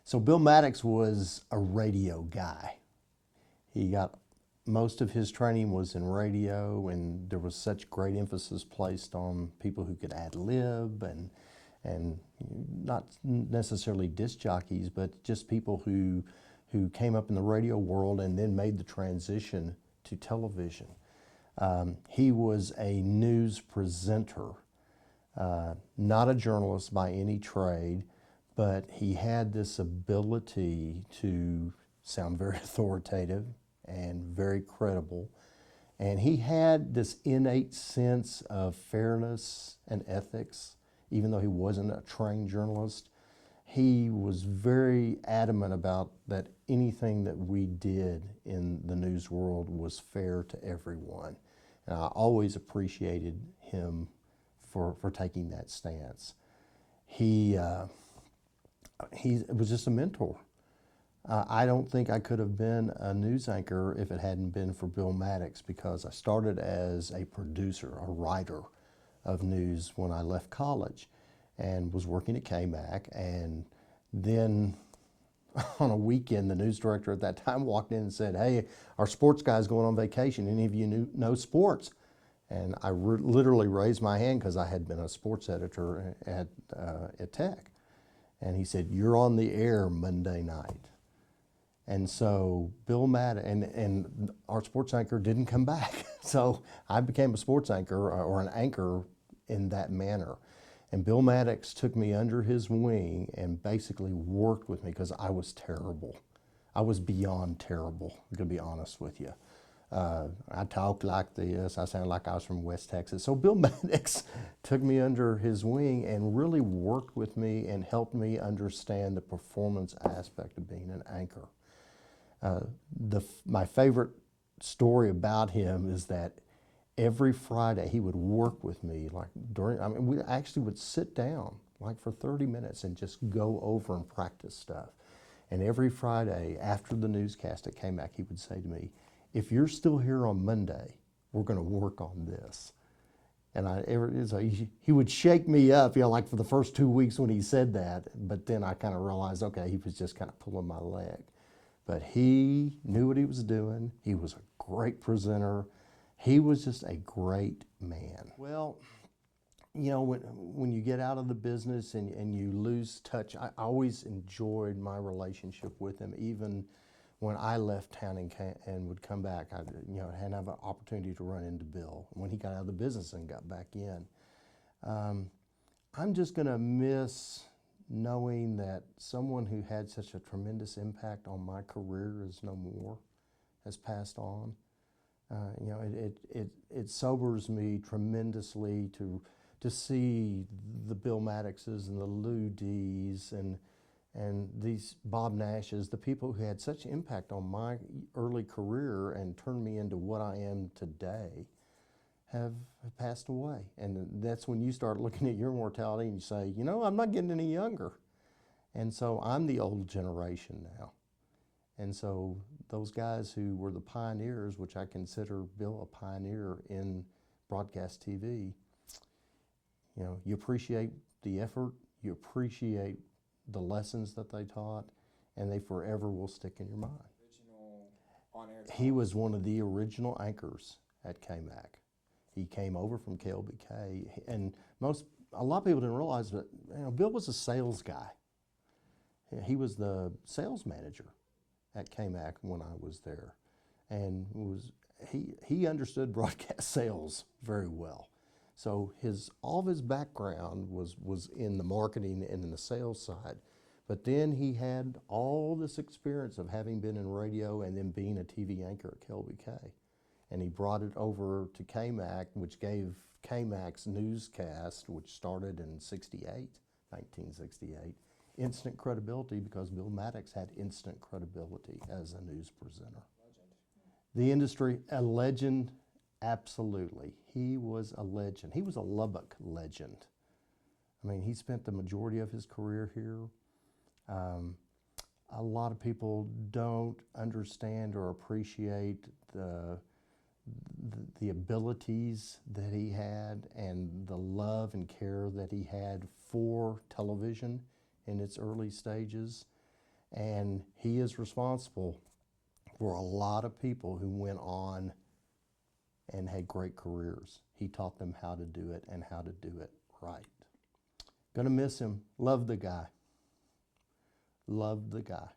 So Bill Maddox was a radio guy. He got most of his training was in radio, and there was such great emphasis placed on people who could ad lib and not necessarily disc jockeys, but just people who came up in the radio world and then made the transition to television. He was a news presenter, not a journalist by any trade, but he had this ability to sound very authoritative and very credible. And he had this innate sense of fairness and ethics, even though he wasn't a trained journalist. He was very adamant about that anything that we did in the news world was fair to everyone. And I always appreciated him for taking that stance. He was just a mentor. I don't think I could have been a news anchor if it hadn't been for Bill Maddox, because I started as a producer, a writer of news when I left college and was working at KMAC. And then on a weekend, the news director at that time walked in and said, "Hey, our sports guy's going on vacation. Any of you know sports?" And I literally raised my hand because I had been a sports editor at Tech. And he said, "You're on the air Monday night." And so Bill Maddox, and our sports anchor didn't come back. So I became a sports anchor or an anchor in that manner. And Bill Maddox took me under his wing and basically worked with me because I was terrible. I was beyond terrible, I'm gonna be honest with you. I talked like this, I sounded like I was from West Texas. So Bill Maddox took me under his wing and really worked with me and helped me understand the performance aspect of being an anchor. My favorite story about him is that every Friday he would work with me, we actually would sit down like for 30 minutes and just go over and practice stuff. And every Friday after the newscast at KMAC, he would say to me, "If you're still here on Monday, we're gonna work on this." And he would shake me up, like for the first 2 weeks when he said that, but then I kind of realized, okay, he was just kind of pulling my leg. But he knew what he was doing. He was a great presenter. He was just a great man. Well, when you get out of the business and you lose touch, I always enjoyed my relationship with him, even when I left town and would come back. I hadn't have an opportunity to run into Bill when he got out of the business and got back in. I'm just gonna miss knowing that someone who had such a tremendous impact on my career is no more, has passed on. It sobers me tremendously to see the Bill Maddoxes and the Lou D's and these Bob Nashes, the people who had such impact on my early career and turned me into what I am today, have passed away. And that's when you start looking at your mortality and you say, I'm not getting any younger. And so I'm the old generation now. And so those guys who were the pioneers, which I consider Bill a pioneer in broadcast TV, you appreciate the effort, you appreciate the lessons that they taught, and they forever will stick in your mind. He was one of the original anchors at KMAC. He came over from KLBK, and a lot of people didn't realize that Bill was a sales guy. He was the sales manager at KMAC when I was there, and he understood broadcast sales very well. So all of his background was in the marketing and in the sales side. But then he had all this experience of having been in radio and then being a TV anchor at KLBK. And he brought it over to KMAC, which gave KMAC's newscast, which started in 1968, instant credibility, because Bill Maddox had instant credibility as a news presenter. The industry, a legend, absolutely. He was a legend. He was a Lubbock legend. He spent the majority of his career here. A lot of people don't understand or appreciate the abilities that he had and the love and care that he had for television in its early stages. And he is responsible for a lot of people who went on and had great careers. He taught them how to do it and how to do it right. Gonna miss him. Love the guy. Love the guy.